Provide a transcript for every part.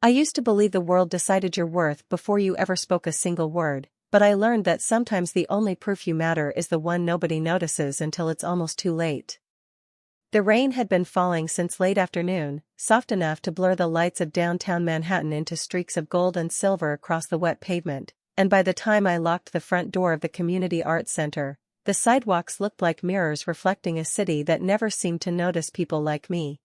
I used to believe the world decided your worth before you ever spoke a single word, but I learned that sometimes the only proof you matter is the one nobody notices until it's almost too late. The rain had been falling since late afternoon, soft enough to blur the lights of downtown Manhattan into streaks of gold and silver across the wet pavement, and by the time I locked the front door of the Community Arts Center, the sidewalks looked like mirrors reflecting a city that never seemed to notice people like me.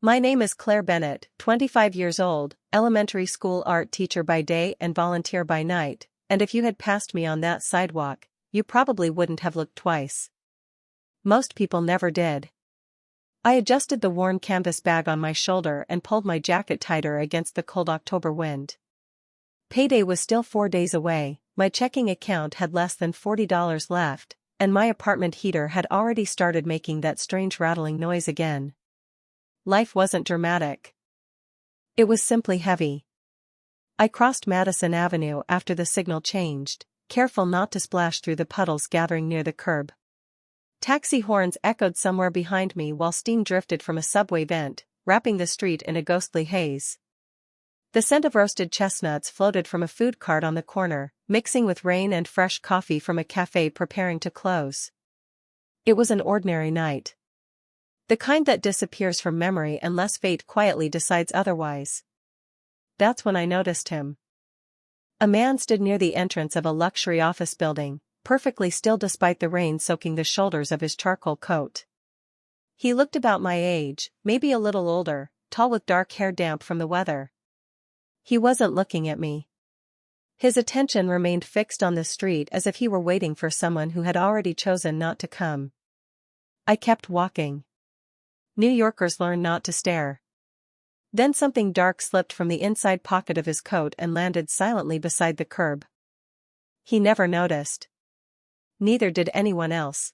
My name is Claire Bennett, 25 years old, elementary school art teacher by day and volunteer by night, and if you had passed me on that sidewalk, you probably wouldn't have looked twice. Most people never did. I adjusted the worn canvas bag on my shoulder and pulled my jacket tighter against the cold October wind. Payday was still 4 days away, my checking account had less than $40 left, and my apartment heater had already started making that strange rattling noise again. Life wasn't dramatic. It was simply heavy. I crossed Madison Avenue after the signal changed, careful not to splash through the puddles gathering near the curb. Taxi horns echoed somewhere behind me while steam drifted from a subway vent, wrapping the street in a ghostly haze. The scent of roasted chestnuts floated from a food cart on the corner, mixing with rain and fresh coffee from a cafe preparing to close. It was an ordinary night. The kind that disappears from memory unless fate quietly decides otherwise. That's when I noticed him. A man stood near the entrance of a luxury office building, perfectly still despite the rain soaking the shoulders of his charcoal coat. He looked about my age, maybe a little older, tall with dark hair damp from the weather. He wasn't looking at me. His attention remained fixed on the street as if he were waiting for someone who had already chosen not to come. I kept walking. New Yorkers learn not to stare. Then something dark slipped from the inside pocket of his coat and landed silently beside the curb. He never noticed. Neither did anyone else.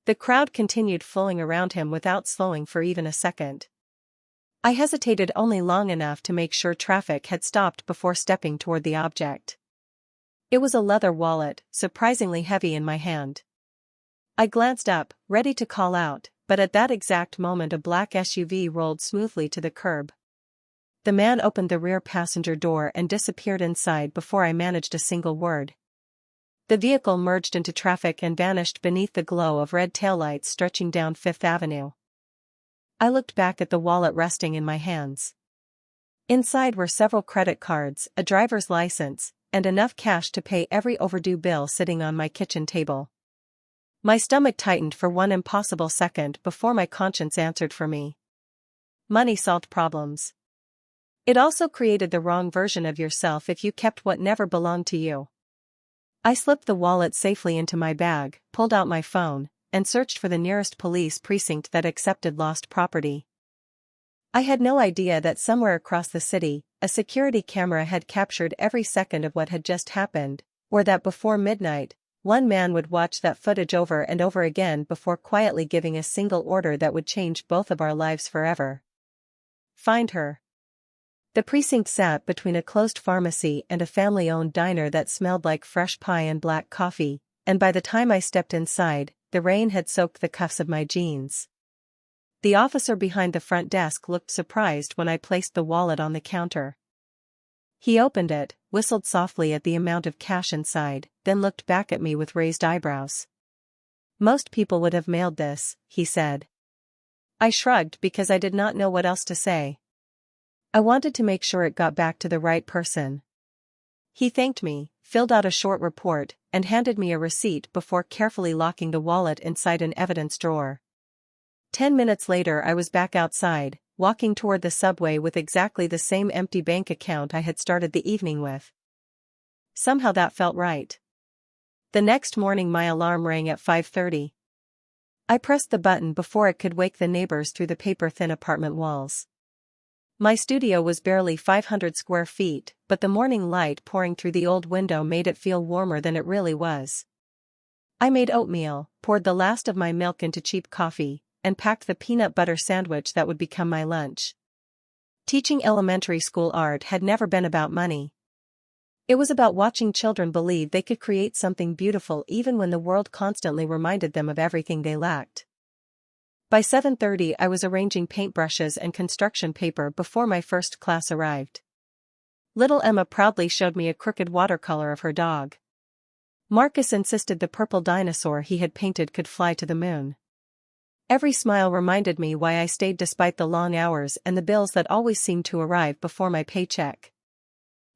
The crowd continued flowing around him without slowing for even a second. I hesitated only long enough to make sure traffic had stopped before stepping toward the object. It was a leather wallet, surprisingly heavy in my hand. I glanced up, ready to call out, but at that exact moment a black SUV rolled smoothly to the curb. The man opened the rear passenger door and disappeared inside before I managed a single word. The vehicle merged into traffic and vanished beneath the glow of red taillights stretching down Fifth Avenue. I looked back at the wallet resting in my hands. Inside were several credit cards, a driver's license, and enough cash to pay every overdue bill sitting on my kitchen table. My stomach tightened for one impossible second before my conscience answered for me. Money solved problems. It also created the wrong version of yourself if you kept what never belonged to you. I slipped the wallet safely into my bag, pulled out my phone, and searched for the nearest police precinct that accepted lost property. I had no idea that somewhere across the city, a security camera had captured every second of what had just happened, or that before midnight, one man would watch that footage over and over again before quietly giving a single order that would change both of our lives forever. Find her. The precinct sat between a closed pharmacy and a family-owned diner that smelled like fresh pie and black coffee, and by the time I stepped inside, the rain had soaked the cuffs of my jeans. The officer behind the front desk looked surprised when I placed the wallet on the counter. He opened it, whistled softly at the amount of cash inside, then looked back at me with raised eyebrows. Most people would have mailed this, he said. I shrugged because I did not know what else to say. I wanted to make sure it got back to the right person. He thanked me, filled out a short report, and handed me a receipt before carefully locking the wallet inside an evidence drawer. 10 minutes later I was back outside, walking toward the subway with exactly the same empty bank account I had started the evening with. Somehow that felt right. The next morning my alarm rang at 5:30. I pressed the button before it could wake the neighbors through the paper-thin apartment walls. My studio was barely 500 square feet, but the morning light pouring through the old window made it feel warmer than it really was. I made oatmeal, poured the last of my milk into cheap coffee, and packed the peanut butter sandwich that would become my lunch. Teaching elementary school art had never been about money. It was about watching children believe they could create something beautiful even when the world constantly reminded them of everything they lacked. By 7:30 I was arranging paintbrushes and construction paper before my first class arrived. Little Emma proudly showed me a crooked watercolor of her dog. Marcus insisted the purple dinosaur he had painted could fly to the moon. Every smile reminded me why I stayed despite the long hours and the bills that always seemed to arrive before my paycheck.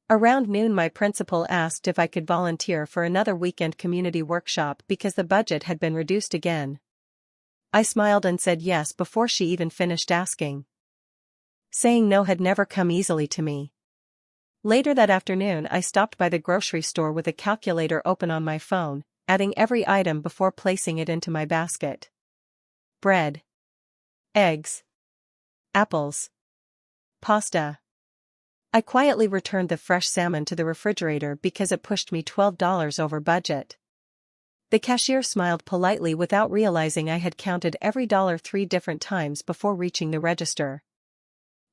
Around noon my principal asked if I could volunteer for another weekend community workshop because the budget had been reduced again. I smiled and said yes before she even finished asking. Saying no had never come easily to me. Later that afternoon I stopped by the grocery store with a calculator open on my phone, adding every item before placing it into my basket. Bread. Eggs. Apples. Pasta. I quietly returned the fresh salmon to the refrigerator because it pushed me $12 over budget. The cashier smiled politely without realizing I had counted every dollar 3 different times before reaching the register.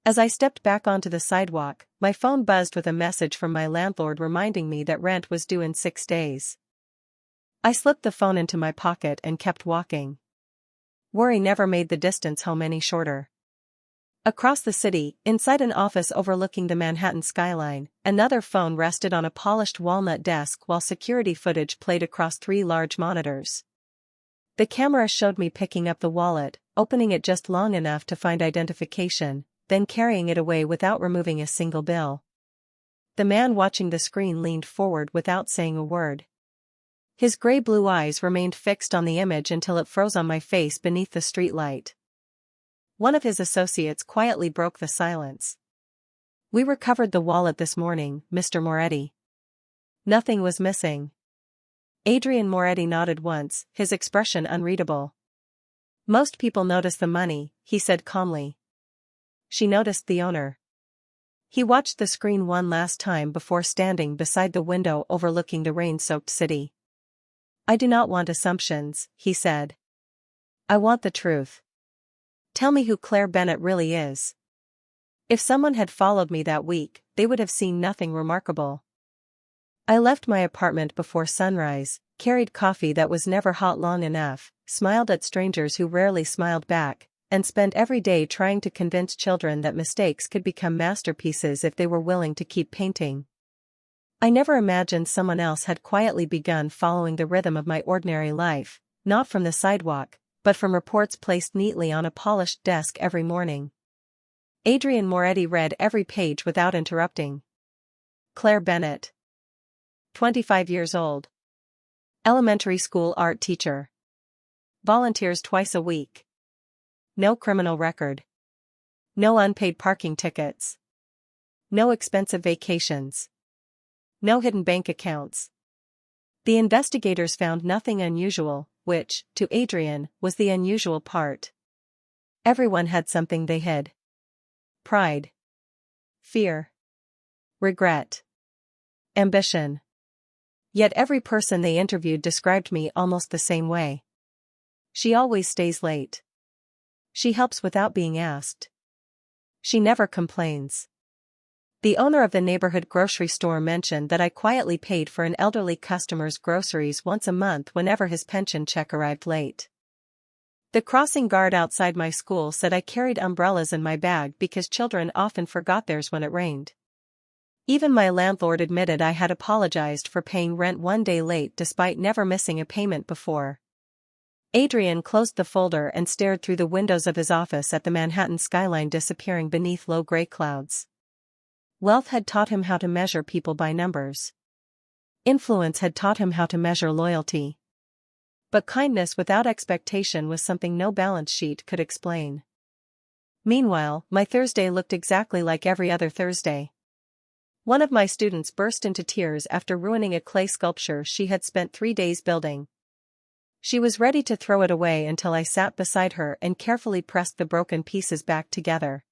As I stepped back onto the sidewalk, my phone buzzed with a message from my landlord reminding me that rent was due in 6 days. I slipped the phone into my pocket and kept walking. Worry never made the distance home any shorter. Across the city, inside an office overlooking the Manhattan skyline, another phone rested on a polished walnut desk while security footage played across 3 large monitors. The camera showed me picking up the wallet, opening it just long enough to find identification, then carrying it away without removing a single bill. The man watching the screen leaned forward without saying a word. His gray-blue eyes remained fixed on the image until it froze on my face beneath the streetlight. One of his associates quietly broke the silence. "We recovered the wallet this morning, Mr. Moretti. Nothing was missing." Adrian Moretti nodded once, his expression unreadable. "Most people notice the money," he said calmly. She noticed the owner. He watched the screen one last time before standing beside the window overlooking the rain-soaked city. "I do not want assumptions," he said. "I want the truth. Tell me who Claire Bennett really is." If someone had followed me that week, they would have seen nothing remarkable. I left my apartment before sunrise, carried coffee that was never hot long enough, smiled at strangers who rarely smiled back, and spent every day trying to convince children that mistakes could become masterpieces if they were willing to keep painting. I never imagined someone else had quietly begun following the rhythm of my ordinary life, not from the sidewalk, but from reports placed neatly on a polished desk every morning. Adrian Moretti read every page without interrupting. Claire Bennett. 25 years old. Elementary school art teacher. Volunteers twice a week. No criminal record. No unpaid parking tickets. No expensive vacations. No hidden bank accounts. The investigators found nothing unusual, which, to Adrian, was the unusual part. Everyone had something they hid. Pride. Fear. Regret. Ambition. Yet every person they interviewed described me almost the same way. She always stays late. She helps without being asked. She never complains. The owner of the neighborhood grocery store mentioned that I quietly paid for an elderly customer's groceries once a month whenever his pension check arrived late. The crossing guard outside my school said I carried umbrellas in my bag because children often forgot theirs when it rained. Even my landlord admitted I had apologized for paying rent one day late despite never missing a payment before. Adrian closed the folder and stared through the windows of his office at the Manhattan skyline disappearing beneath low gray clouds. Wealth had taught him how to measure people by numbers. Influence had taught him how to measure loyalty. But kindness without expectation was something no balance sheet could explain. Meanwhile, my Thursday looked exactly like every other Thursday. One of my students burst into tears after ruining a clay sculpture she had spent 3 days building. She was ready to throw it away until I sat beside her and carefully pressed the broken pieces back together.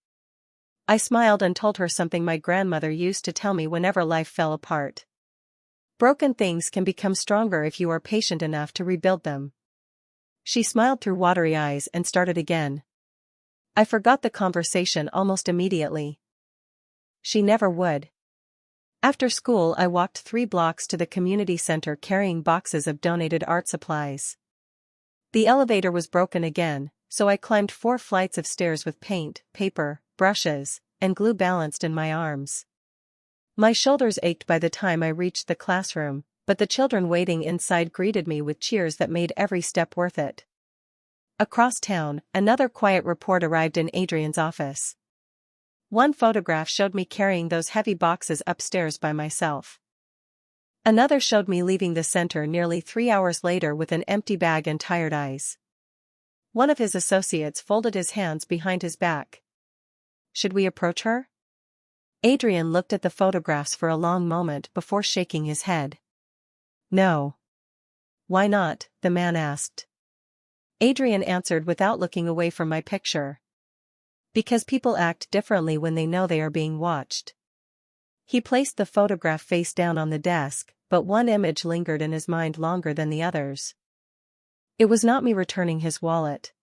I smiled and told her something my grandmother used to tell me whenever life fell apart. Broken things can become stronger if you are patient enough to rebuild them. She smiled through watery eyes and started again. I forgot the conversation almost immediately. She never would. After school I walked 3 blocks to the community center carrying boxes of donated art supplies. The elevator was broken again, so I climbed 4 flights of stairs with paint, paper, brushes, and glue balanced in my arms. My shoulders ached by the time I reached the classroom, but the children waiting inside greeted me with cheers that made every step worth it. Across town, another quiet report arrived in Adrian's office. One photograph showed me carrying those heavy boxes upstairs by myself. Another showed me leaving the center nearly 3 hours later with an empty bag and tired eyes. One of his associates folded his hands behind his back. Should we approach her? Adrian looked at the photographs for a long moment before shaking his head. No. Why not? The man asked. Adrian answered without looking away from my picture. Because people act differently when they know they are being watched. He placed the photograph face down on the desk, but one image lingered in his mind longer than the others. It was not me returning his wallet.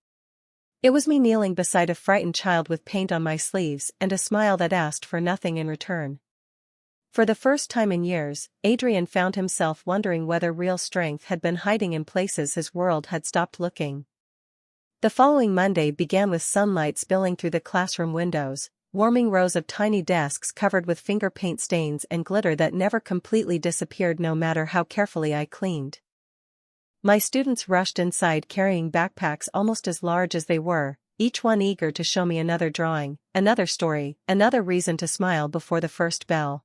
It was me kneeling beside a frightened child with paint on my sleeves and a smile that asked for nothing in return. For the first time in years, Adrian found himself wondering whether real strength had been hiding in places his world had stopped looking. The following Monday began with sunlight spilling through the classroom windows, warming rows of tiny desks covered with finger paint stains and glitter that never completely disappeared no matter how carefully I cleaned. My students rushed inside carrying backpacks almost as large as they were, each one eager to show me another drawing, another story, another reason to smile before the first bell.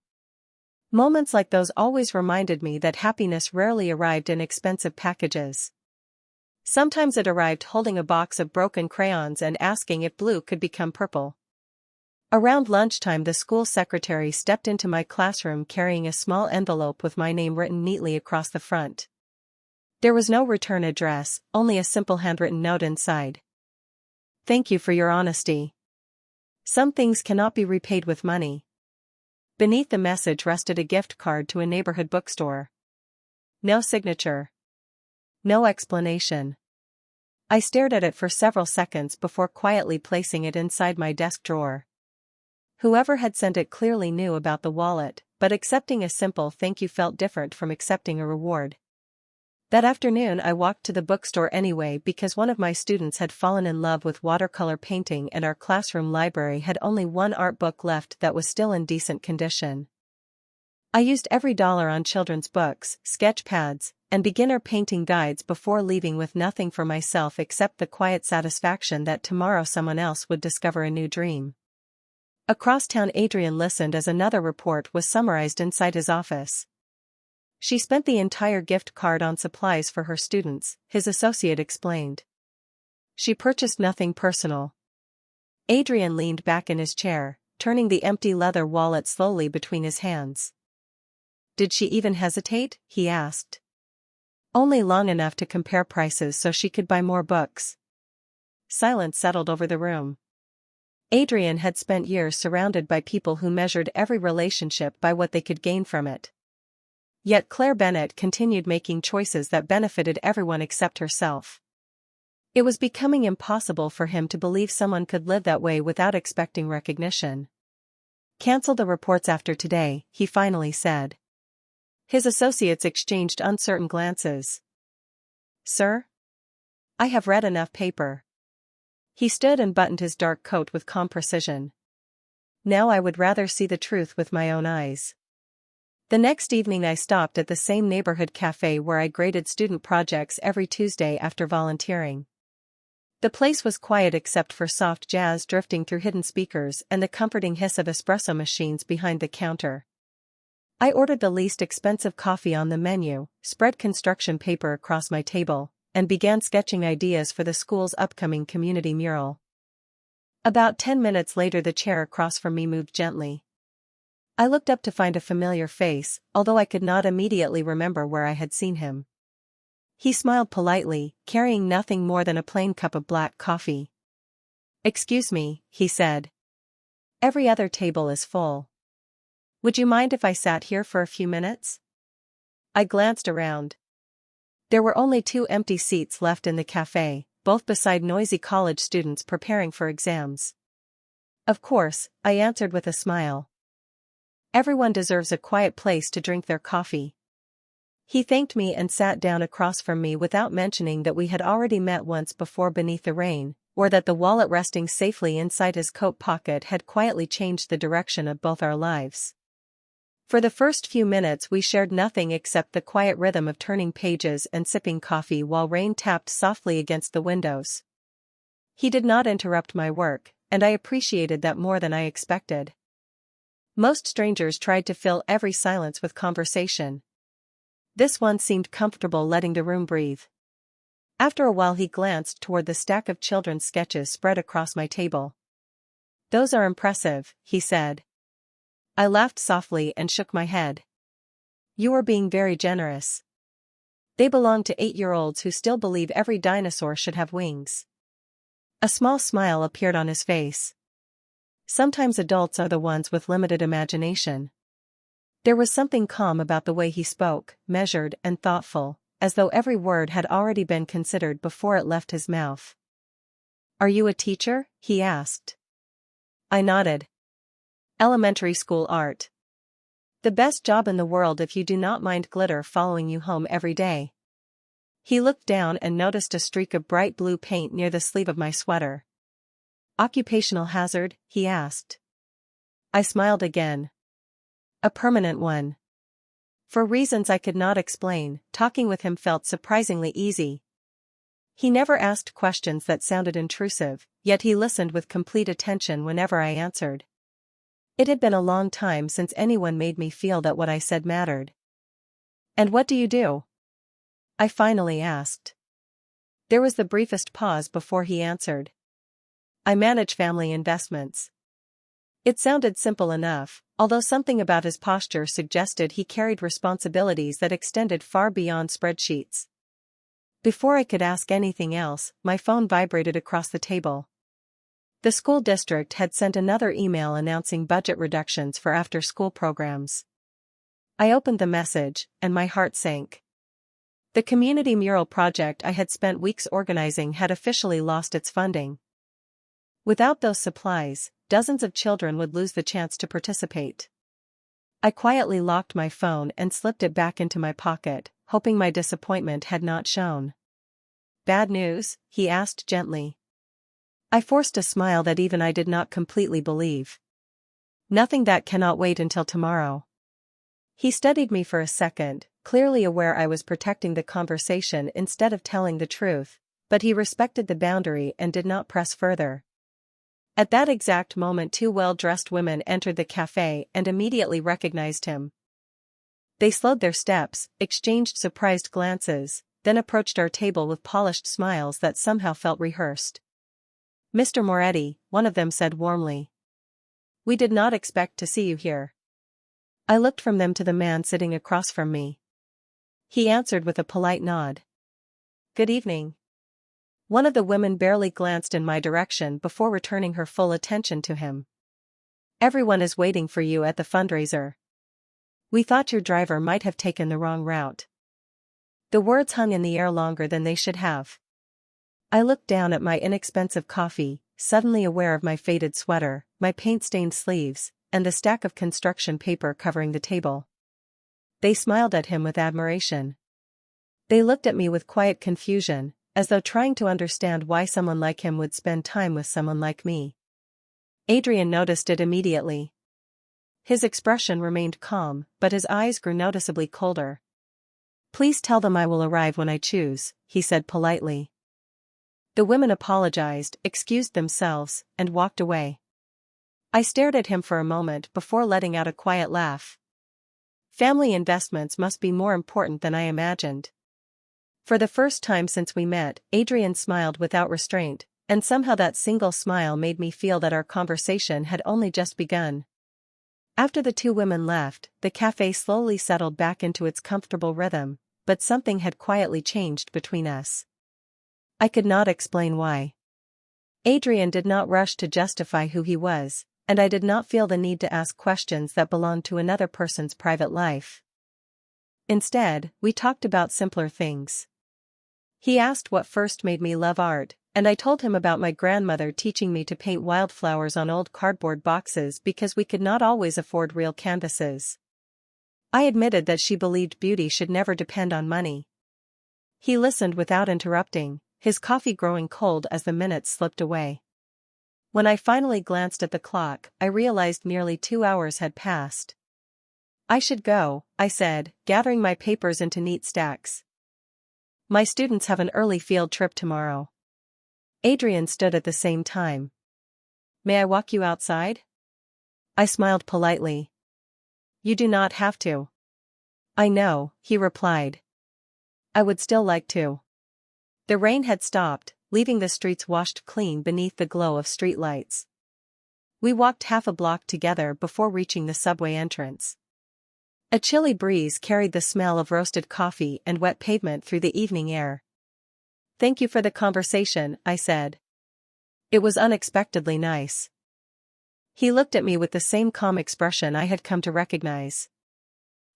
Moments like those always reminded me that happiness rarely arrived in expensive packages. Sometimes it arrived holding a box of broken crayons and asking if blue could become purple. Around lunchtime, the school secretary stepped into my classroom carrying a small envelope with my name written neatly across the front. There was no return address, only a simple handwritten note inside. Thank you for your honesty. Some things cannot be repaid with money. Beneath the message rested a gift card to a neighborhood bookstore. No signature. No explanation. I stared at it for several seconds before quietly placing it inside my desk drawer. Whoever had sent it clearly knew about the wallet, but accepting a simple thank you felt different from accepting a reward. That afternoon I walked to the bookstore anyway because one of my students had fallen in love with watercolor painting and our classroom library had only one art book left that was still in decent condition. I used every dollar on children's books, sketch pads, and beginner painting guides before leaving with nothing for myself except the quiet satisfaction that tomorrow someone else would discover a new dream. Across town, Adrian listened as another report was summarized inside his office. She spent the entire gift card on supplies for her students, his associate explained. She purchased nothing personal. Adrian leaned back in his chair, turning the empty leather wallet slowly between his hands. Did she even hesitate? He asked. Only long enough to compare prices so she could buy more books. Silence settled over the room. Adrian had spent years surrounded by people who measured every relationship by what they could gain from it. Yet Claire Bennett continued making choices that benefited everyone except herself. It was becoming impossible for him to believe someone could live that way without expecting recognition. Cancel the reports after today, he finally said. His associates exchanged uncertain glances. Sir? I have read enough paper. He stood and buttoned his dark coat with calm precision. Now I would rather see the truth with my own eyes. The next evening I stopped at the same neighborhood cafe where I graded student projects every Tuesday after volunteering. The place was quiet except for soft jazz drifting through hidden speakers and the comforting hiss of espresso machines behind the counter. I ordered the least expensive coffee on the menu, spread construction paper across my table, and began sketching ideas for the school's upcoming community mural. About 10 minutes later the chair across from me moved gently. I looked up to find a familiar face, although I could not immediately remember where I had seen him. He smiled politely, carrying nothing more than a plain cup of black coffee. Excuse me, he said. Every other table is full. Would you mind if I sat here for a few minutes? I glanced around. There were only 2 empty seats left in the cafe, both beside noisy college students preparing for exams. Of course, I answered with a smile. Everyone deserves a quiet place to drink their coffee. He thanked me and sat down across from me without mentioning that we had already met once before beneath the rain, or that the wallet resting safely inside his coat pocket had quietly changed the direction of both our lives. For the first few minutes we shared nothing except the quiet rhythm of turning pages and sipping coffee while rain tapped softly against the windows. He did not interrupt my work, and I appreciated that more than I expected. Most strangers tried to fill every silence with conversation. This one seemed comfortable letting the room breathe. After a while he glanced toward the stack of children's sketches spread across my table. "Those are impressive," he said. I laughed softly and shook my head. "You are being very generous. They belong to 8-year-olds who still believe every dinosaur should have wings." A small smile appeared on his face. Sometimes adults are the ones with limited imagination. There was something calm about the way he spoke, measured and thoughtful, as though every word had already been considered before it left his mouth. "Are you a teacher?" he asked. I nodded. "Elementary school art. The best job in the world if you do not mind glitter following you home every day." He looked down and noticed a streak of bright blue paint near the sleeve of my sweater. "Occupational hazard?" he asked. I smiled again. "A permanent one." For reasons I could not explain, talking with him felt surprisingly easy. He never asked questions that sounded intrusive, yet he listened with complete attention whenever I answered. It had been a long time since anyone made me feel that what I said mattered. "And what do you do?" I finally asked. There was the briefest pause before he answered. "I manage family investments." It sounded simple enough, although something about his posture suggested he carried responsibilities that extended far beyond spreadsheets. Before I could ask anything else, my phone vibrated across the table. The school district had sent another email announcing budget reductions for after-school programs. I opened the message, and my heart sank. The community mural project I had spent weeks organizing had officially lost its funding. Without those supplies, dozens of children would lose the chance to participate. I quietly locked my phone and slipped it back into my pocket, hoping my disappointment had not shown. "Bad news?" he asked gently. I forced a smile that even I did not completely believe. "Nothing, that cannot wait until tomorrow." He studied me for a second, clearly aware I was protecting the conversation instead of telling the truth, but he respected the boundary and did not press further. At that exact moment 2 well-dressed women entered the cafe and immediately recognized him. They slowed their steps, exchanged surprised glances, then approached our table with polished smiles that somehow felt rehearsed. "Mr. Moretti," one of them said warmly. "We did not expect to see you here." I looked from them to the man sitting across from me. He answered with a polite nod. "Good evening." One of the women barely glanced in my direction before returning her full attention to him. "Everyone is waiting for you at the fundraiser. We thought your driver might have taken the wrong route." The words hung in the air longer than they should have. I looked down at my inexpensive coffee, suddenly aware of my faded sweater, my paint-stained sleeves, and the stack of construction paper covering the table. They smiled at him with admiration. They looked at me with quiet confusion, as though trying to understand why someone like him would spend time with someone like me. Adrian noticed it immediately. His expression remained calm, but his eyes grew noticeably colder. "Please tell them I will arrive when I choose," he said politely. The women apologized, excused themselves, and walked away. I stared at him for a moment before letting out a quiet laugh. Family investments must be more important than I imagined. For the first time since we met, Adrian smiled without restraint, and somehow that single smile made me feel that our conversation had only just begun. After the 2 women left, the cafe slowly settled back into its comfortable rhythm, but something had quietly changed between us. I could not explain why. Adrian did not rush to justify who he was, and I did not feel the need to ask questions that belonged to another person's private life. Instead, we talked about simpler things. He asked what first made me love art, and I told him about my grandmother teaching me to paint wildflowers on old cardboard boxes because we could not always afford real canvases. I admitted that she believed beauty should never depend on money. He listened without interrupting, his coffee growing cold as the minutes slipped away. When I finally glanced at the clock, I realized nearly 2 hours had passed. I should go, I said, gathering my papers into neat stacks. My students have an early field trip tomorrow. Adrian stood at the same time. May I walk you outside? I smiled politely. You do not have to. I know, he replied. I would still like to. The rain had stopped, leaving the streets washed clean beneath the glow of streetlights. We walked half a block together before reaching the subway entrance. A chilly breeze carried the smell of roasted coffee and wet pavement through the evening air. Thank you for the conversation, I said. It was unexpectedly nice. He looked at me with the same calm expression I had come to recognize.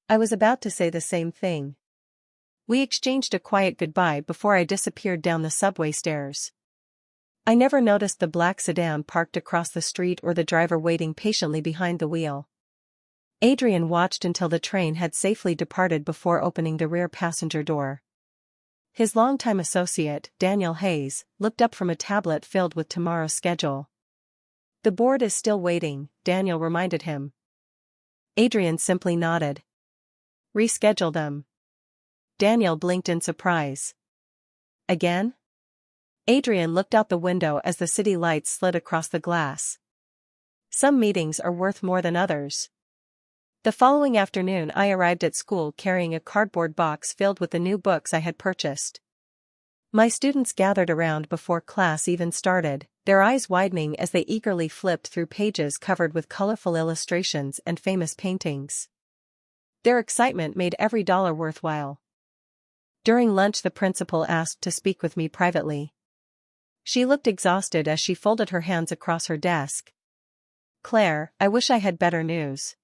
I was about to say the same thing. We exchanged a quiet goodbye before I disappeared down the subway stairs. I never noticed the black sedan parked across the street or the driver waiting patiently behind the wheel. Adrian watched until the train had safely departed before opening the rear passenger door. His longtime associate, Daniel Hayes, looked up from a tablet filled with tomorrow's schedule. The board is still waiting, Daniel reminded him. Adrian simply nodded. Reschedule them. Daniel blinked in surprise. Again? Adrian looked out the window as the city lights slid across the glass. Some meetings are worth more than others. The following afternoon I arrived at school carrying a cardboard box filled with the new books I had purchased. My students gathered around before class even started, their eyes widening as they eagerly flipped through pages covered with colorful illustrations and famous paintings. Their excitement made every dollar worthwhile. During lunch the principal asked to speak with me privately. She looked exhausted as she folded her hands across her desk. Claire, I wish I had better news.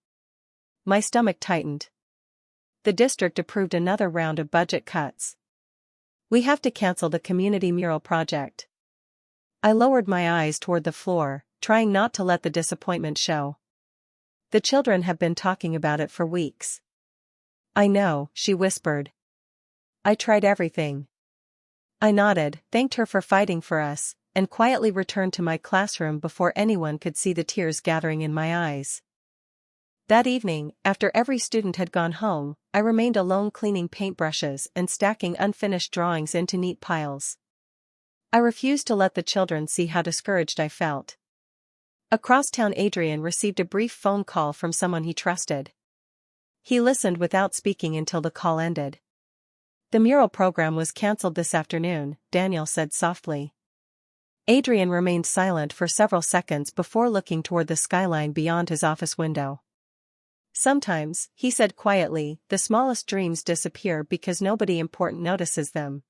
My stomach tightened. The district approved another round of budget cuts. We have to cancel the community mural project. I lowered my eyes toward the floor, trying not to let the disappointment show. The children have been talking about it for weeks. I know, she whispered. I tried everything. I nodded, thanked her for fighting for us, and quietly returned to my classroom before anyone could see the tears gathering in my eyes. That evening, after every student had gone home, I remained alone cleaning paintbrushes and stacking unfinished drawings into neat piles. I refused to let the children see how discouraged I felt. Across town Adrian received a brief phone call from someone he trusted. He listened without speaking until the call ended. The mural program was cancelled this afternoon, Daniel said softly. Adrian remained silent for several seconds before looking toward the skyline beyond his office window. Sometimes, he said quietly, the smallest dreams disappear because nobody important notices them.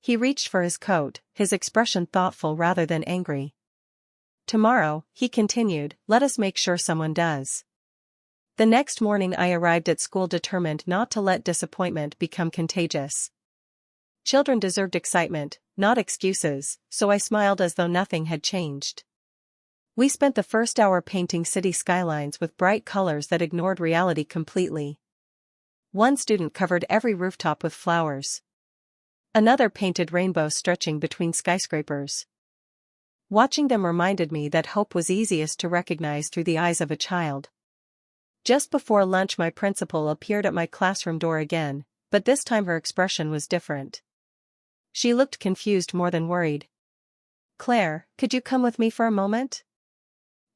He reached for his coat, his expression thoughtful rather than angry. Tomorrow, he continued, let us make sure someone does. The next morning I arrived at school determined not to let disappointment become contagious. Children deserved excitement, not excuses, so I smiled as though nothing had changed. We spent the first hour painting city skylines with bright colors that ignored reality completely. One student covered every rooftop with flowers. Another painted rainbows stretching between skyscrapers. Watching them reminded me that hope was easiest to recognize through the eyes of a child. Just before lunch my principal appeared at my classroom door again, but this time her expression was different. She looked confused more than worried. Claire, could you come with me for a moment?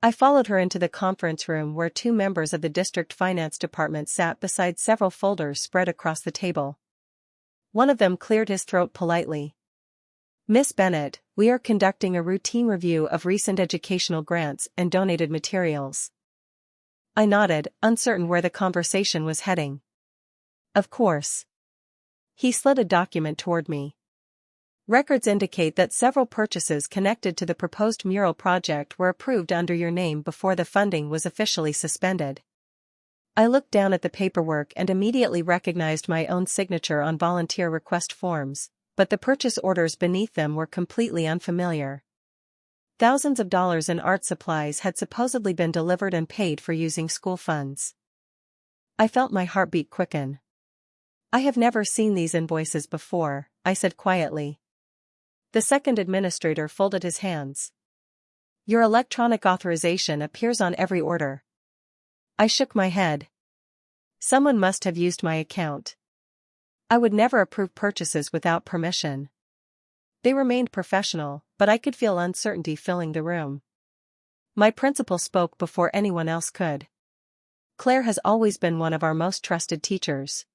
I followed her into the conference room where 2 members of the district finance department sat beside several folders spread across the table. One of them cleared his throat politely. Miss Bennett, we are conducting a routine review of recent educational grants and donated materials. I nodded, uncertain where the conversation was heading. Of course. He slid a document toward me. Records indicate that several purchases connected to the proposed mural project were approved under your name before the funding was officially suspended. I looked down at the paperwork and immediately recognized my own signature on volunteer request forms, but the purchase orders beneath them were completely unfamiliar. Thousands of dollars in art supplies had supposedly been delivered and paid for using school funds. I felt my heartbeat quicken. I have never seen these invoices before, I said quietly. The second administrator folded his hands. Your electronic authorization appears on every order. I shook my head. Someone must have used my account. I would never approve purchases without permission. They remained professional, but I could feel uncertainty filling the room. My principal spoke before anyone else could. Claire has always been one of our most trusted teachers.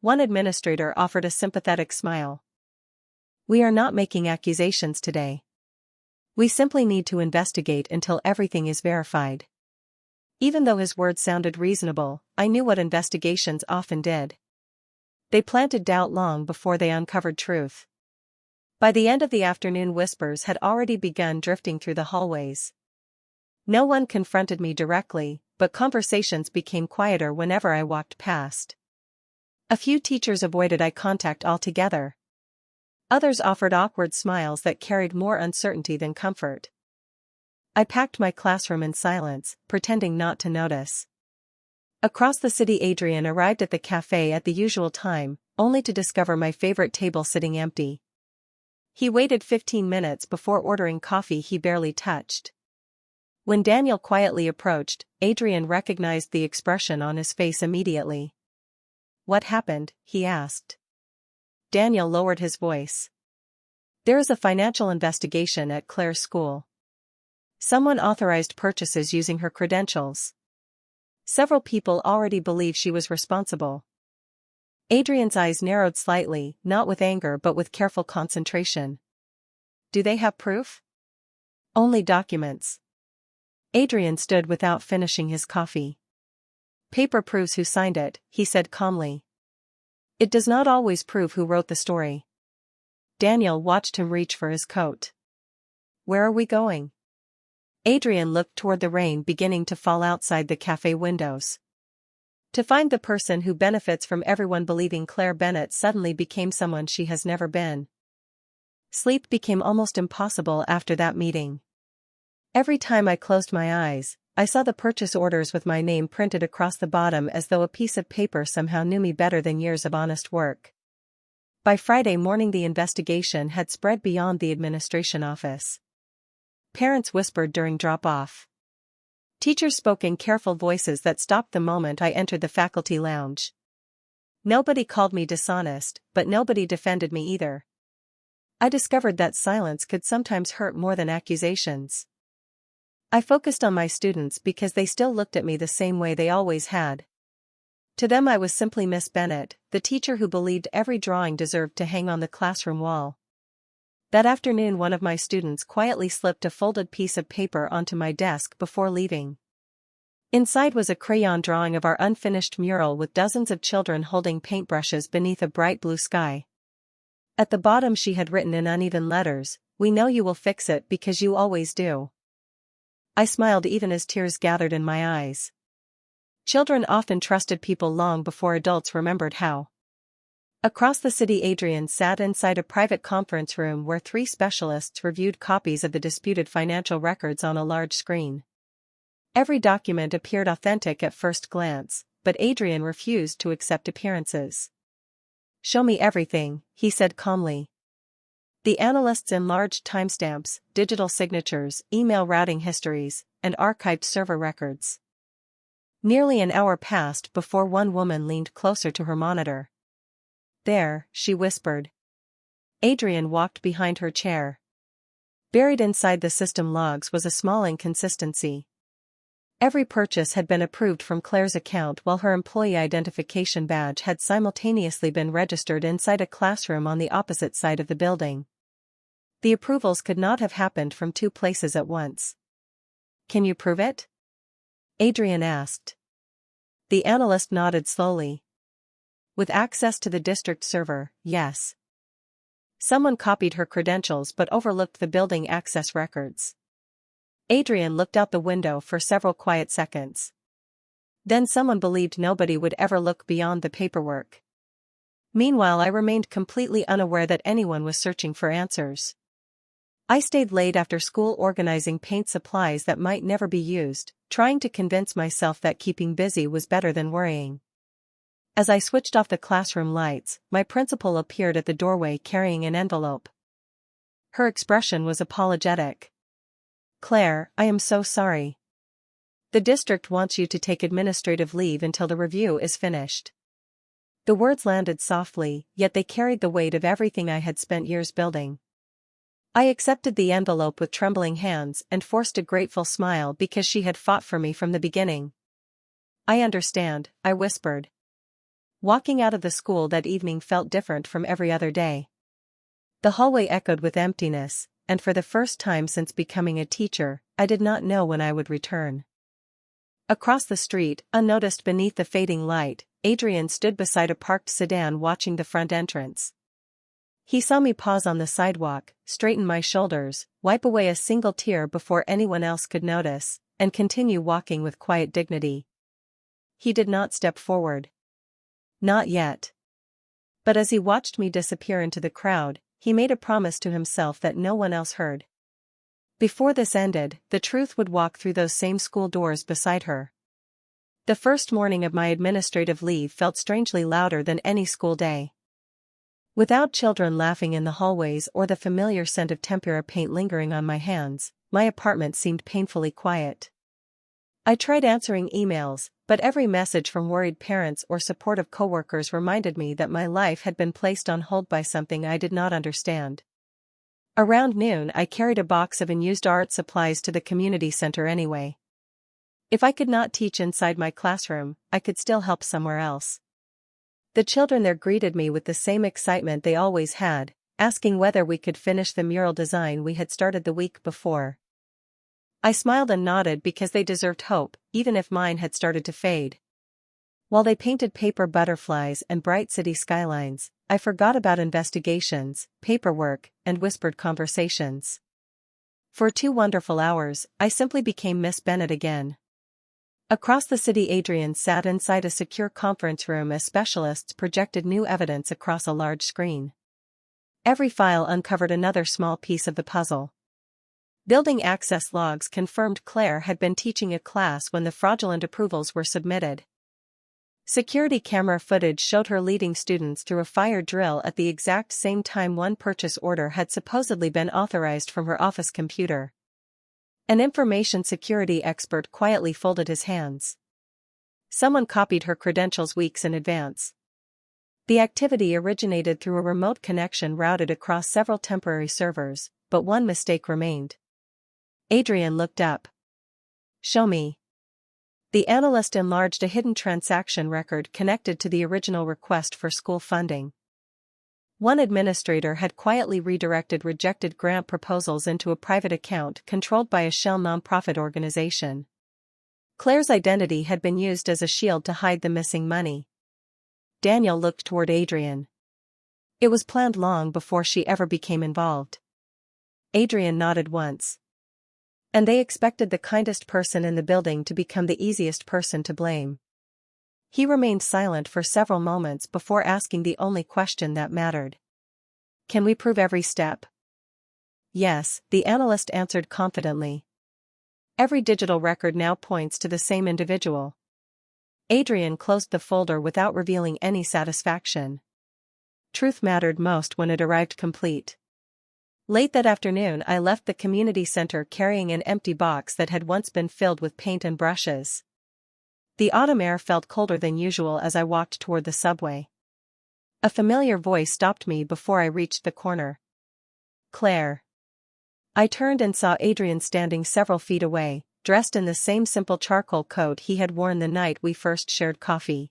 One administrator offered a sympathetic smile. We are not making accusations today. We simply need to investigate until everything is verified. Even though his words sounded reasonable, I knew what investigations often did. They planted doubt long before they uncovered truth. By the end of the afternoon, whispers had already begun drifting through the hallways. No one confronted me directly, but conversations became quieter whenever I walked past. A few teachers avoided eye contact altogether. Others offered awkward smiles that carried more uncertainty than comfort. I packed my classroom in silence, pretending not to notice. Across the city, Adrian arrived at the cafe at the usual time, only to discover my favorite table sitting empty. He waited 15 minutes before ordering coffee he barely touched. When Daniel quietly approached, Adrian recognized the expression on his face immediately. What happened? He asked. Daniel lowered his voice. There is a financial investigation at Claire's school. Someone authorized purchases using her credentials. Several people already believe she was responsible. Adrian's eyes narrowed slightly, not with anger but with careful concentration. Do they have proof? Only documents. Adrian stood without finishing his coffee. Paper proves who signed it, he said calmly. It does not always prove who wrote the story. Daniel watched him reach for his coat. Where are we going? Adrian looked toward the rain beginning to fall outside the cafe windows. To find the person who benefits from everyone believing Claire Bennett suddenly became someone she has never been. Sleep became almost impossible after that meeting. Every time I closed my eyes, I saw the purchase orders with my name printed across the bottom as though a piece of paper somehow knew me better than years of honest work. By Friday morning, the investigation had spread beyond the administration office. Parents whispered during drop-off. Teachers spoke in careful voices that stopped the moment I entered the faculty lounge. Nobody called me dishonest, but nobody defended me either. I discovered that silence could sometimes hurt more than accusations. I focused on my students because they still looked at me the same way they always had. To them I was simply Miss Bennett, the teacher who believed every drawing deserved to hang on the classroom wall. That afternoon, one of my students quietly slipped a folded piece of paper onto my desk before leaving. Inside was a crayon drawing of our unfinished mural with dozens of children holding paintbrushes beneath a bright blue sky. At the bottom she had written in uneven letters, "We know you will fix it because you always do." I smiled even as tears gathered in my eyes. Children often trusted people long before adults remembered how. Across the city, Adrian sat inside a private conference room where 3 specialists reviewed copies of the disputed financial records on a large screen. Every document appeared authentic at first glance, but Adrian refused to accept appearances. Show me everything, he said calmly. The analysts enlarged timestamps, digital signatures, email routing histories, and archived server records. Nearly an hour passed before one woman leaned closer to her monitor. There, she whispered. Adrian walked behind her chair. Buried inside the system logs was a small inconsistency. Every purchase had been approved from Claire's account while her employee identification badge had simultaneously been registered inside a classroom on the opposite side of the building. The approvals could not have happened from 2 places at once. Can you prove it? Adrian asked. The analyst nodded slowly. With access to the district server, yes. Someone copied her credentials but overlooked the building access records. Adrian looked out the window for several quiet seconds. Then someone believed nobody would ever look beyond the paperwork. Meanwhile, I remained completely unaware that anyone was searching for answers. I stayed late after school organizing paint supplies that might never be used, trying to convince myself that keeping busy was better than worrying. As I switched off the classroom lights, my principal appeared at the doorway carrying an envelope. Her expression was apologetic. "Claire, I am so sorry. The district wants you to take administrative leave until the review is finished." The words landed softly, yet they carried the weight of everything I had spent years building. I accepted the envelope with trembling hands and forced a grateful smile because she had fought for me from the beginning. "I understand," I whispered. Walking out of the school that evening felt different from every other day. The hallway echoed with emptiness, and for the first time since becoming a teacher, I did not know when I would return. Across the street, unnoticed beneath the fading light, Adrian stood beside a parked sedan watching the front entrance. He saw me pause on the sidewalk, straighten my shoulders, wipe away a single tear before anyone else could notice, and continue walking with quiet dignity. He did not step forward. Not yet. But as he watched me disappear into the crowd, he made a promise to himself that no one else heard. Before this ended, the truth would walk through those same school doors beside her. The first morning of my administrative leave felt strangely louder than any school day. Without children laughing in the hallways or the familiar scent of tempera paint lingering on my hands, my apartment seemed painfully quiet. I tried answering emails, but every message from worried parents or supportive coworkers reminded me that my life had been placed on hold by something I did not understand. Around noon, I carried a box of unused art supplies to the community center anyway. If I could not teach inside my classroom, I could still help somewhere else. The children there greeted me with the same excitement they always had, asking whether we could finish the mural design we had started the week before. I smiled and nodded because they deserved hope, even if mine had started to fade. While they painted paper butterflies and bright city skylines, I forgot about investigations, paperwork, and whispered conversations. For 2 wonderful hours, I simply became Miss Bennett again. Across the city, Adrian sat inside a secure conference room as specialists projected new evidence across a large screen. Every file uncovered another small piece of the puzzle. Building access logs confirmed Claire had been teaching a class when the fraudulent approvals were submitted. Security camera footage showed her leading students through a fire drill at the exact same time one purchase order had supposedly been authorized from her office computer. An information security expert quietly folded his hands. Someone copied her credentials weeks in advance. The activity originated through a remote connection routed across several temporary servers, but one mistake remained. Adrian looked up. "Show me." The analyst enlarged a hidden transaction record connected to the original request for school funding. One administrator had quietly redirected rejected grant proposals into a private account controlled by a shell nonprofit organization. Claire's identity had been used as a shield to hide the missing money. Daniel looked toward Adrian. "It was planned long before she ever became involved." Adrian nodded once. "And they expected the kindest person in the building to become the easiest person to blame." He remained silent for several moments before asking the only question that mattered. "Can we prove every step?" "Yes," the analyst answered confidently. "Every digital record now points to the same individual." Adrian closed the folder without revealing any satisfaction. Truth mattered most when it arrived complete. Late that afternoon, I left the community center carrying an empty box that had once been filled with paint and brushes. The autumn air felt colder than usual as I walked toward the subway. A familiar voice stopped me before I reached the corner. "Claire." I turned and saw Adrian standing several feet away, dressed in the same simple charcoal coat he had worn the night we first shared coffee.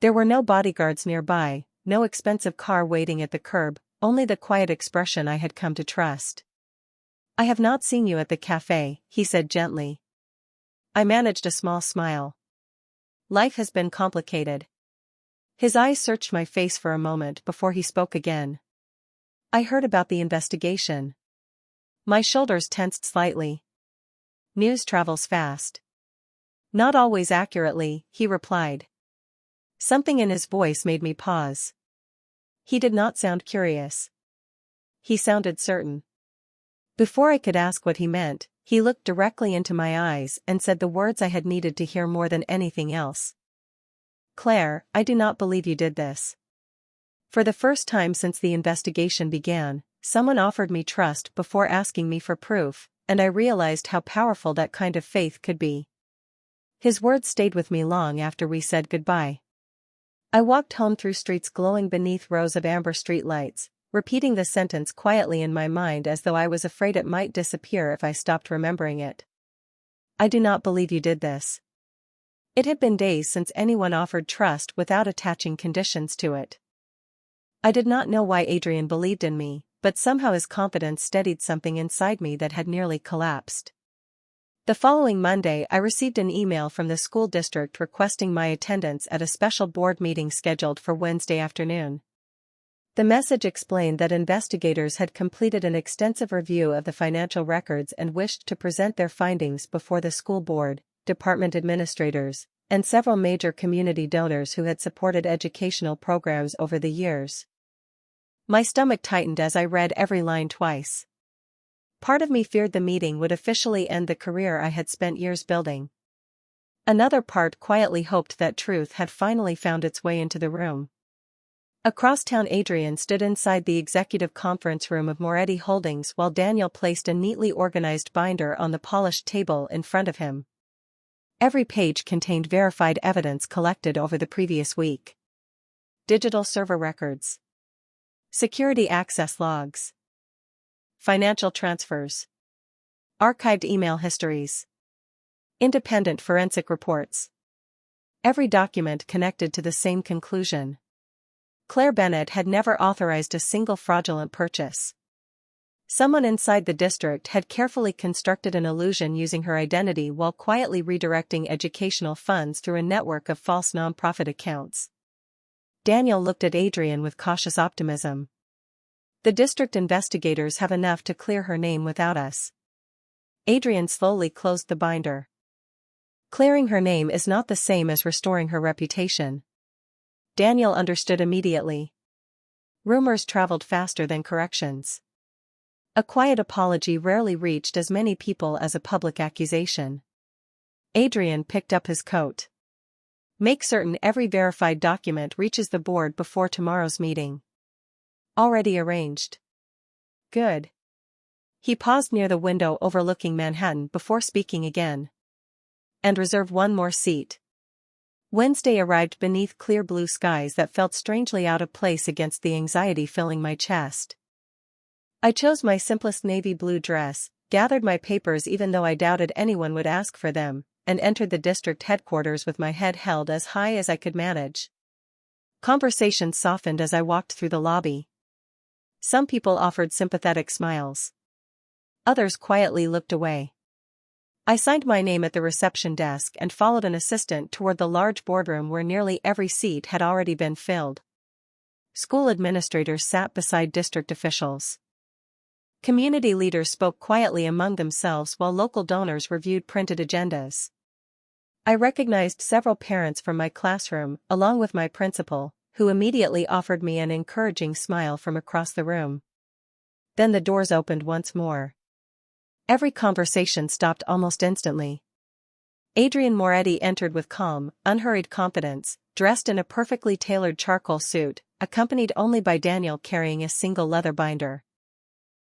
There were no bodyguards nearby, no expensive car waiting at the curb, only the quiet expression I had come to trust. "I have not seen you at the cafe," he said gently. I managed a small smile. "Life has been complicated." His eyes searched my face for a moment before he spoke again. "I heard about the investigation." My shoulders tensed slightly. "News travels fast." "Not always accurately," he replied. Something in his voice made me pause. He did not sound curious. He sounded certain. Before I could ask what he meant, he looked directly into my eyes and said the words I had needed to hear more than anything else. "Claire, I do not believe you did this." For the first time since the investigation began, someone offered me trust before asking me for proof, and I realized how powerful that kind of faith could be. His words stayed with me long after we said goodbye. I walked home through streets glowing beneath rows of amber streetlights, repeating the sentence quietly in my mind as though I was afraid it might disappear if I stopped remembering it. I do not believe you did this. It had been days since anyone offered trust without attaching conditions to it. I did not know why Adrian believed in me, but somehow his confidence steadied something inside me that had nearly collapsed. The following Monday, I received an email from the school district requesting my attendance at a special board meeting scheduled for Wednesday afternoon. The message explained that investigators had completed an extensive review of the financial records and wished to present their findings before the school board, department administrators, and several major community donors who had supported educational programs over the years. My stomach tightened as I read every line twice. Part of me feared the meeting would officially end the career I had spent years building. Another part quietly hoped that truth had finally found its way into the room. Across town, Adrian stood inside the executive conference room of Moretti Holdings while Daniel placed a neatly organized binder on the polished table in front of him. Every page contained verified evidence collected over the previous week. Digital server records. Security access logs. Financial transfers. Archived email histories. Independent forensic reports. Every document connected to the same conclusion. Claire Bennett had never authorized a single fraudulent purchase. Someone inside the district had carefully constructed an illusion using her identity while quietly redirecting educational funds through a network of false nonprofit accounts. Daniel looked at Adrian with cautious optimism. The district investigators have enough to clear her name without us. Adrian slowly closed the binder. Clearing her name is not the same as restoring her reputation. Daniel understood immediately. Rumors traveled faster than corrections. A quiet apology rarely reached as many people as a public accusation. Adrian picked up his coat. Make certain every verified document reaches the board before tomorrow's meeting. Already arranged. Good. He paused near the window overlooking Manhattan before speaking again. And reserve one more seat. Wednesday arrived beneath clear blue skies that felt strangely out of place against the anxiety filling my chest. I chose my simplest navy blue dress, gathered my papers even though I doubted anyone would ask for them, and entered the district headquarters with my head held as high as I could manage. Conversation softened as I walked through the lobby. Some people offered sympathetic smiles. Others quietly looked away. I signed my name at the reception desk and followed an assistant toward the large boardroom where nearly every seat had already been filled. School administrators sat beside district officials. Community leaders spoke quietly among themselves while local donors reviewed printed agendas. I recognized several parents from my classroom, along with my principal, who immediately offered me an encouraging smile from across the room. Then the doors opened once more. Every conversation stopped almost instantly. Adrian Moretti entered with calm, unhurried confidence, dressed in a perfectly tailored charcoal suit, accompanied only by Daniel carrying a single leather binder.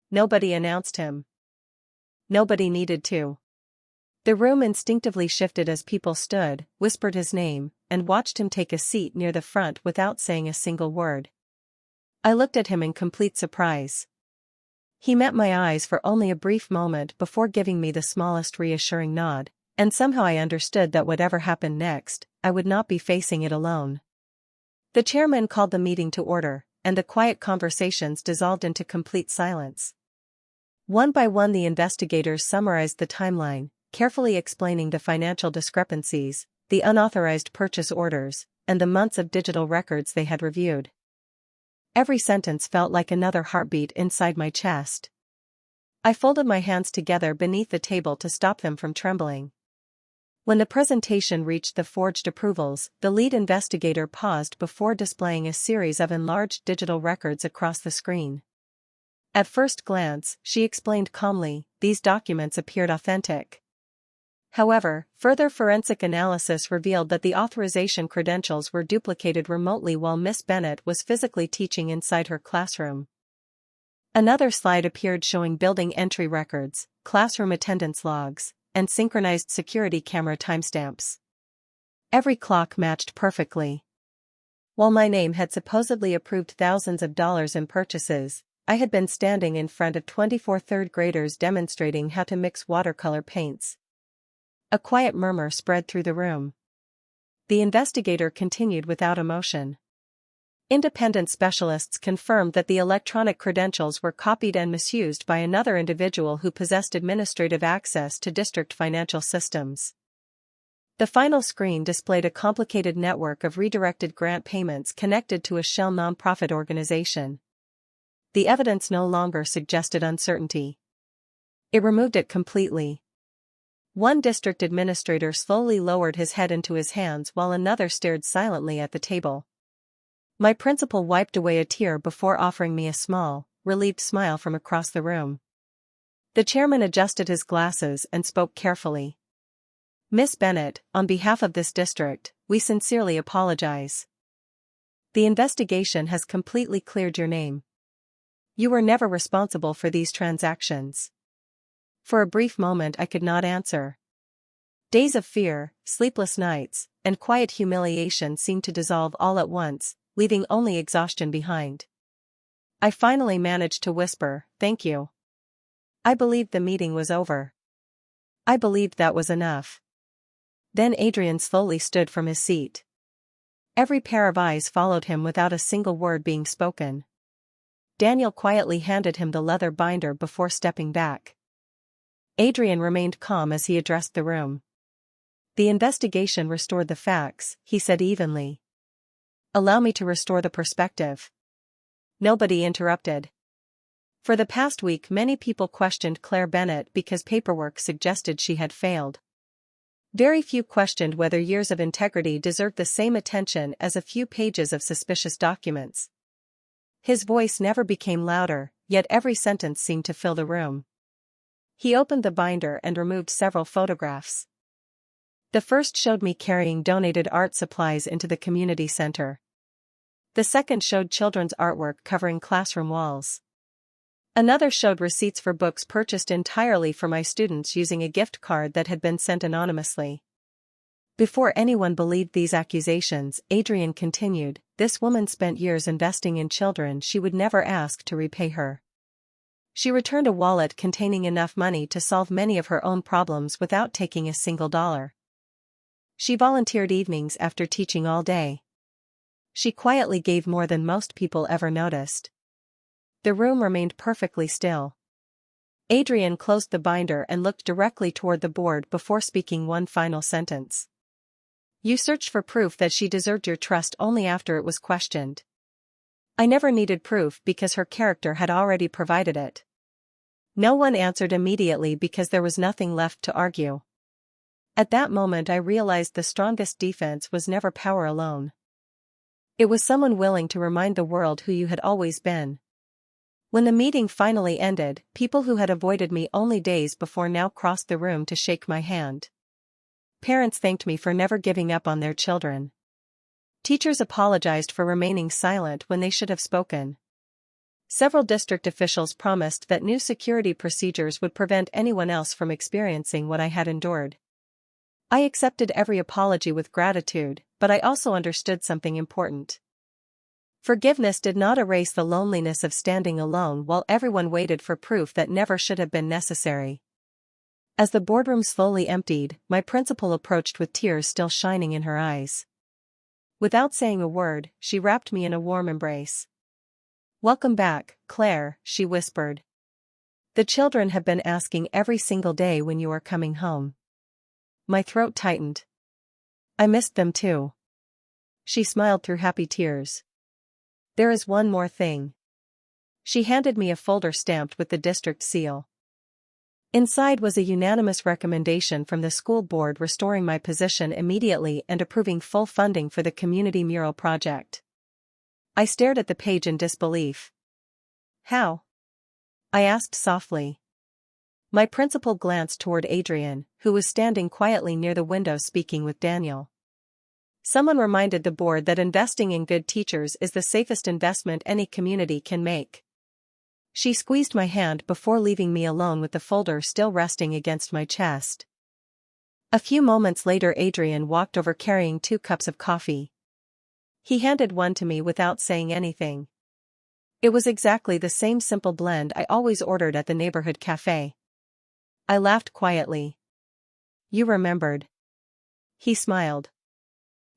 Nobody announced him. Nobody needed to. The room instinctively shifted as people stood, whispered his name, and watched him take a seat near the front without saying a single word. I looked at him in complete surprise. He met my eyes for only a brief moment before giving me the smallest reassuring nod, and somehow I understood that whatever happened next, I would not be facing it alone. The chairman called the meeting to order, and the quiet conversations dissolved into complete silence. One by one the investigators summarized the timeline, carefully explaining the financial discrepancies, the unauthorized purchase orders, and the months of digital records they had reviewed. Every sentence felt like another heartbeat inside my chest. I folded my hands together beneath the table to stop them from trembling. When the presentation reached the forged approvals, the lead investigator paused before displaying a series of enlarged digital records across the screen. At first glance, she explained calmly, these documents appeared authentic. However, further forensic analysis revealed that the authorization credentials were duplicated remotely while Miss Bennett was physically teaching inside her classroom. Another slide appeared showing building entry records, classroom attendance logs, and synchronized security camera timestamps. Every clock matched perfectly. While my name had supposedly approved thousands of dollars in purchases, I had been standing in front of 24 third graders demonstrating how to mix watercolor paints. A quiet murmur spread through the room. The investigator continued without emotion. Independent specialists confirmed that the electronic credentials were copied and misused by another individual who possessed administrative access to district financial systems. The final screen displayed a complicated network of redirected grant payments connected to a shell nonprofit organization. The evidence no longer suggested uncertainty. It removed it completely. One district administrator slowly lowered his head into his hands while another stared silently at the table. My principal wiped away a tear before offering me a small, relieved smile from across the room. The chairman adjusted his glasses and spoke carefully. "Miss Bennett, on behalf of this district, we sincerely apologize. The investigation has completely cleared your name. You were never responsible for these transactions." For a brief moment I could not answer. Days of fear, sleepless nights, and quiet humiliation seemed to dissolve all at once, leaving only exhaustion behind. I finally managed to whisper, "Thank you." I believed the meeting was over. I believed that was enough. Then Adrian slowly stood from his seat. Every pair of eyes followed him without a single word being spoken. Daniel quietly handed him the leather binder before stepping back. Adrian remained calm as he addressed the room. "The investigation restored the facts," he said evenly. "Allow me to restore the perspective." Nobody interrupted. For the past week many people questioned Claire Bennett because paperwork suggested she had failed. Very few questioned whether years of integrity deserved the same attention as a few pages of suspicious documents. His voice never became louder, yet every sentence seemed to fill the room. He opened the binder and removed several photographs. The first showed me carrying donated art supplies into the community center. The second showed children's artwork covering classroom walls. Another showed receipts for books purchased entirely for my students using a gift card that had been sent anonymously. Before anyone believed these accusations, Adrian continued, "This woman spent years investing in children she would never ask to repay her. She returned a wallet containing enough money to solve many of her own problems without taking a single dollar. She volunteered evenings after teaching all day. She quietly gave more than most people ever noticed." The room remained perfectly still. Adrian closed the binder and looked directly toward the board before speaking one final sentence. "You searched for proof that she deserved your trust only after it was questioned. I never needed proof because her character had already provided it." No one answered immediately because there was nothing left to argue. At that moment I realized the strongest defense was never power alone. It was someone willing to remind the world who you had always been. When the meeting finally ended, people who had avoided me only days before now crossed the room to shake my hand. Parents thanked me for never giving up on their children. Teachers apologized for remaining silent when they should have spoken. Several district officials promised that new security procedures would prevent anyone else from experiencing what I had endured. I accepted every apology with gratitude, but I also understood something important. Forgiveness did not erase the loneliness of standing alone while everyone waited for proof that never should have been necessary. As the boardroom slowly emptied, my principal approached with tears still shining in her eyes. Without saying a word, she wrapped me in a warm embrace. "Welcome back, Claire," she whispered. "The children have been asking every single day when you are coming home." My throat tightened. "I missed them too." She smiled through happy tears. "There is one more thing." She handed me a folder stamped with the district seal. Inside was a unanimous recommendation from the school board restoring my position immediately and approving full funding for the community mural project. I stared at the page in disbelief. "How?" I asked softly. My principal glanced toward Adrian, who was standing quietly near the window speaking with Daniel. Someone reminded the board that investing in good teachers is the safest investment any community can make. She squeezed my hand before leaving me alone with the folder still resting against my chest. A few moments later Adrian walked over carrying 2 cups of coffee. He handed one to me without saying anything. It was exactly the same simple blend I always ordered at the neighborhood cafe. I laughed quietly. "You remembered." He smiled.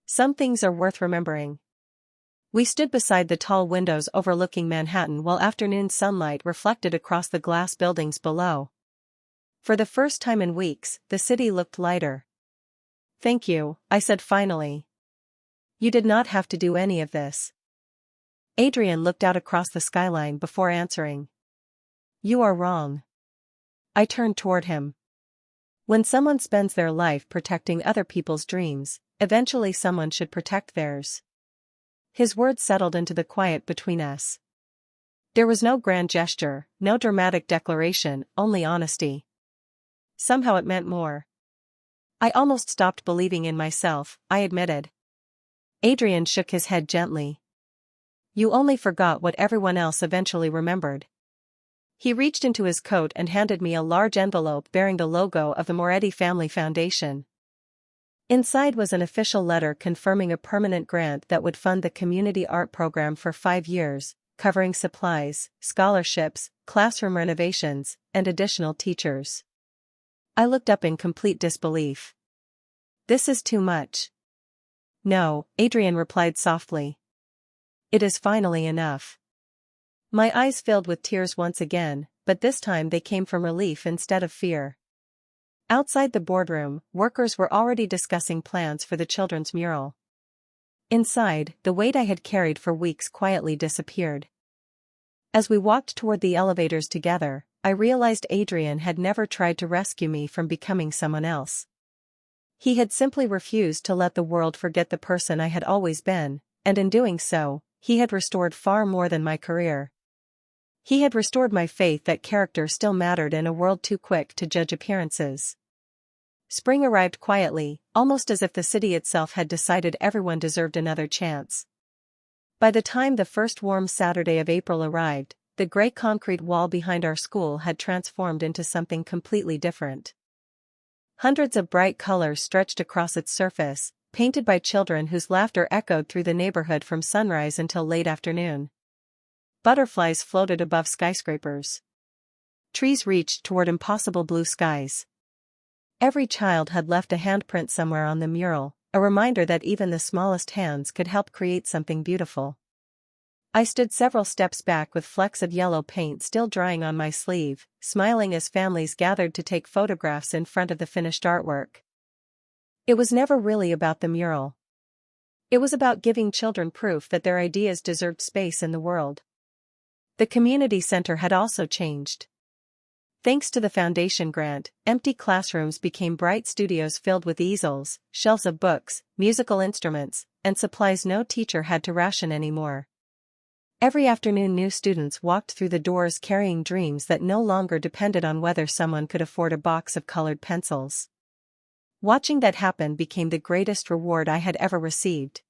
"Some things are worth remembering." We stood beside the tall windows overlooking Manhattan while afternoon sunlight reflected across the glass buildings below. For the first time in weeks, the city looked lighter. "Thank you," I said finally. "You did not have to do any of this." Adrian looked out across the skyline before answering. "You are wrong." I turned toward him. When someone spends their life protecting other people's dreams, eventually someone should protect theirs. His words settled into the quiet between us. There was no grand gesture, no dramatic declaration, only honesty. Somehow it meant more. I almost stopped believing in myself, I admitted. Adrian shook his head gently. "You only forgot what everyone else eventually remembered." He reached into his coat and handed me a large envelope bearing the logo of the Moretti Family Foundation. Inside was an official letter confirming a permanent grant that would fund the community art program for 5 years, covering supplies, scholarships, classroom renovations, and additional teachers. I looked up in complete disbelief. "This is too much." "No," Adrian replied softly. "It is finally enough." My eyes filled with tears once again, but this time they came from relief instead of fear. Outside the boardroom, workers were already discussing plans for the children's mural. Inside, the weight I had carried for weeks quietly disappeared. As we walked toward the elevators together, I realized Adrian had never tried to rescue me from becoming someone else. He had simply refused to let the world forget the person I had always been, and in doing so, he had restored far more than my career. He had restored my faith that character still mattered in a world too quick to judge appearances. Spring arrived quietly, almost as if the city itself had decided everyone deserved another chance. By the time the first warm Saturday of April arrived, the gray concrete wall behind our school had transformed into something completely different. Hundreds of bright colors stretched across its surface, painted by children whose laughter echoed through the neighborhood from sunrise until late afternoon. Butterflies floated above skyscrapers. Trees reached toward impossible blue skies. Every child had left a handprint somewhere on the mural, a reminder that even the smallest hands could help create something beautiful. I stood several steps back with flecks of yellow paint still drying on my sleeve, smiling as families gathered to take photographs in front of the finished artwork. It was never really about the mural. It was about giving children proof that their ideas deserved space in the world. The community center had also changed. Thanks to the foundation grant, empty classrooms became bright studios filled with easels, shelves of books, musical instruments, and supplies no teacher had to ration anymore. Every afternoon new students walked through the doors carrying dreams that no longer depended on whether someone could afford a box of colored pencils. Watching that happen became the greatest reward I had ever received.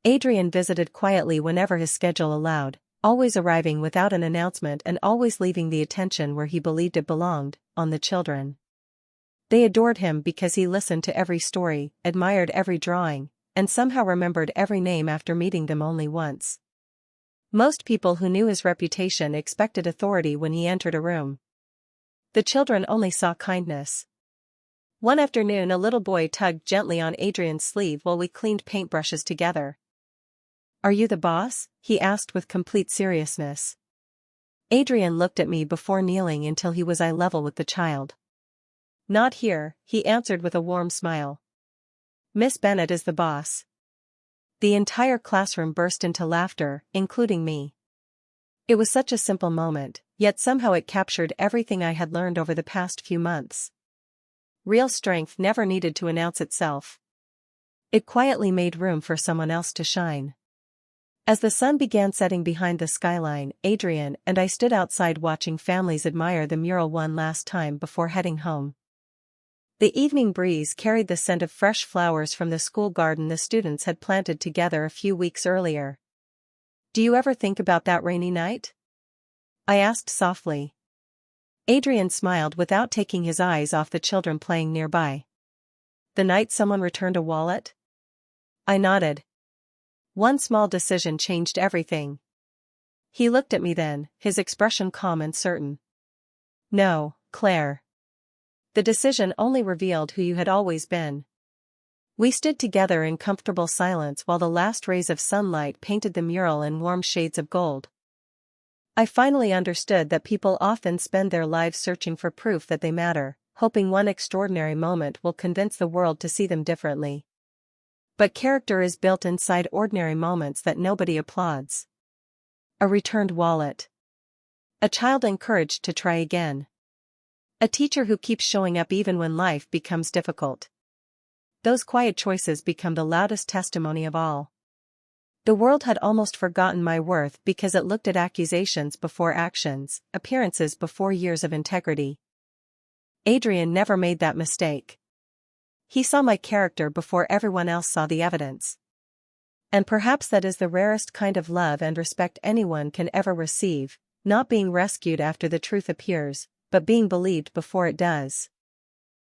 Adrian visited quietly whenever his schedule allowed, always arriving without an announcement and always leaving the attention where he believed it belonged, on the children. They adored him because he listened to every story, admired every drawing, and somehow remembered every name after meeting them only once. Most people who knew his reputation expected authority when he entered a room. The children only saw kindness. One afternoon a little boy tugged gently on Adrian's sleeve while we cleaned paintbrushes together. "Are you the boss?" he asked with complete seriousness. Adrian looked at me before kneeling until he was eye level with the child. "Not here," he answered with a warm smile. "Miss Bennett is the boss." The entire classroom burst into laughter, including me. It was such a simple moment, yet somehow it captured everything I had learned over the past few months. Real strength never needed to announce itself. It quietly made room for someone else to shine. As the sun began setting behind the skyline, Adrian and I stood outside watching families admire the mural one last time before heading home. The evening breeze carried the scent of fresh flowers from the school garden the students had planted together a few weeks earlier. "Do you ever think about that rainy night?" I asked softly. Adrian smiled without taking his eyes off the children playing nearby. The night someone returned a wallet? I nodded. One small decision changed everything. He looked at me then, his expression calm and certain. No, Claire. The decision only revealed who you had always been. We stood together in comfortable silence while the last rays of sunlight painted the mural in warm shades of gold. I finally understood that people often spend their lives searching for proof that they matter, hoping one extraordinary moment will convince the world to see them differently. But character is built inside ordinary moments that nobody applauds. A returned wallet. A child encouraged to try again. A teacher who keeps showing up even when life becomes difficult. Those quiet choices become the loudest testimony of all. The world had almost forgotten my worth because it looked at accusations before actions, appearances before years of integrity. Adrian never made that mistake. He saw my character before everyone else saw the evidence. And perhaps that is the rarest kind of love and respect anyone can ever receive, not being rescued after the truth appears, but being believed before it does.